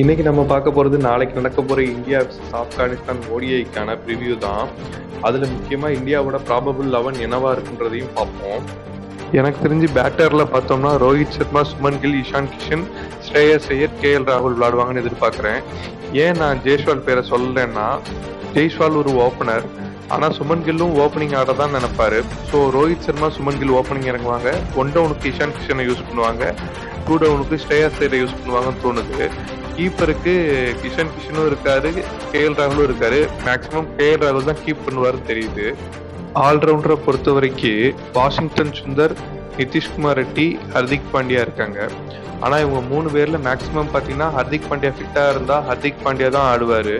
இன்னைக்கு நம்ம பார்க்க போறது நாளைக்கு நடக்க போற இந்தியா vs ஆப்கானிஸ்தான் ஓடிஐக்கான ப்ரிவ்யூ தான். அதுல முக்கியமா இந்தியாவோட ப்ராபபிள் 11 என்னவா இருக்குன்றதையும் பார்ப்போம். எனக்கு தெரிஞ்சு பேட்டர்ல பார்த்தோம்னா ரோஹித் சர்மா, சுமன் கில், இஷான் கிஷன், ஸ்ரேயஸ் ஐயர், கேஎல் ராகுல் விளையாடுவாங்கன்னு எதிர்பார்க்குறேன். ஏன் நான் ஜெய்ஸ்வால் பேரை சொல்லலைன்னா, ஜெய்ஸ்வால் ஒரு ஓப்பனர், ஆனால் சுமன் கில்லும் ஓப்பனிங் ஆட தான் நினைப்பாரு. ஸோ ரோஹித் சர்மா, சுமன் கில் ஓப்பனிங் இறங்குவாங்க. 1 டவுனுக்கு இஷான் கிஷனை யூஸ் பண்ணுவாங்க, 2 டவுனுக்கு ஸ்ரேயஸ் ஐயரை யூஸ் பண்ணுவாங்கன்னு தோணுது. கீப்பருக்கு கிஷனும் இருக்காரு, கேஎல் ராகுலும் இருக்காரு. மேக்சிமம் கேஎல் ராகுல் தான் கீப் பண்ணுவாருன்னு தெரியுது. ஆல்ரவுண்டரை பொறுத்த வரைக்கும் வாஷிங்டன் சுந்தர், நிதிஷ்குமார் ரெட்டி, ஹர்திக் பாண்டியா இருக்காங்க. ஆனால் இவங்க 3 பேர்ல மேக்சிமம் பார்த்தீங்கன்னா ஹர்திக் பாண்டியா ஃபிட்டாக இருந்தால் ஹர்திக் பாண்டியா தான் ஆடுவார்.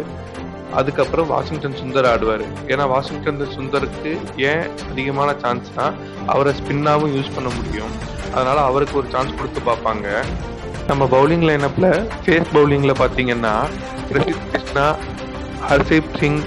அதுக்கப்புறம் வாஷிங்டன் சுந்தர் ஆடுவார். ஏன்னா வாஷிங்டன் சுந்தருக்கு ஏன் அதிகமான சான்ஸ்னா, அவரை ஸ்பின்னாகவும் யூஸ் பண்ண முடியும். அதனால அவருக்கு ஒரு சான்ஸ் கொடுத்து பார்ப்பாங்க. நம்ம பவுலிங் லைனப்பில் ஃபேஸ் பவுலிங்கில் பார்த்தீங்கன்னா பிரசித் கிருஷ்ணா, ஹர்ஷீப் சிங்,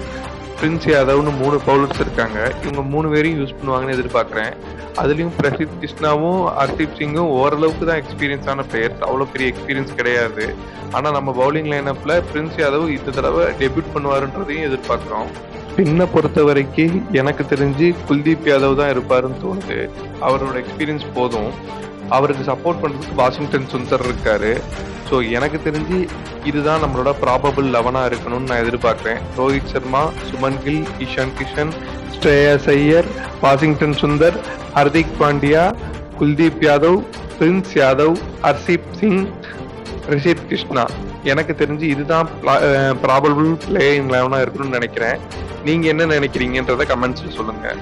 பிரின்ஸ் யாதவ்னு 3 பவுலர்ஸ் இருக்காங்க. இவங்க 3 பேரையும் யூஸ் பண்ணுவாங்கன்னு எதிர்பார்க்குறேன். அதுலேயும் பிரசித் கிருஷ்ணாவும் ஹர்ஷீப் சிங்கும் ஓரளவுக்கு தான் எக்ஸ்பீரியன்ஸான பிளேயர்ஸ், அவ்வளோ பெரிய எக்ஸ்பீரியன்ஸ் கிடையாது. ஆனால் நம்ம பவுலிங் லைனப்பில் பிரின்ஸ் யாதவ் இந்த தடவை டெபியூட் பண்ணுவாருன்றதையும் எதிர்பார்க்குறோம். ஸ்பின்னை பொறுத்த வரைக்கும் எனக்கு தெரிஞ்சு குல்தீப் யாதவ் தான் இருப்பாருன்னு தோணுது. அவரோட எக்ஸ்பீரியன்ஸ் போதும். அவருக்கு சப்போர்ட் பண்ணுறதுக்கு வாஷிங்டன் சுந்தர் இருக்காரு. ஸோ எனக்கு தெரிஞ்சு இதுதான் நம்மளோட ப்ராபபிள் 11 இருக்கணும்னு நான் எதிர்பார்க்குறேன். ரோஹித் சர்மா, சுமன் கில், இஷான் கிஷன், ஸ்ரேயஸ் ஐயர், வாஷிங்டன் சுந்தர், ஹர்திக் பாண்டியா, குல்தீப் யாதவ், பிரின்ஸ் யாதவ், ஹர்ஷீப் சிங், ரிஷித் கிருஷ்ணா. எனக்கு தெரிஞ்சு இதுதான் ப்ராபபிள் பிளேயிங் 11 இருக்கணும்னு நினைக்கிறேன். நீங்கள் என்ன நினைக்கிறீங்கன்றதை கமெண்ட்ஸில் சொல்லுங்கள்.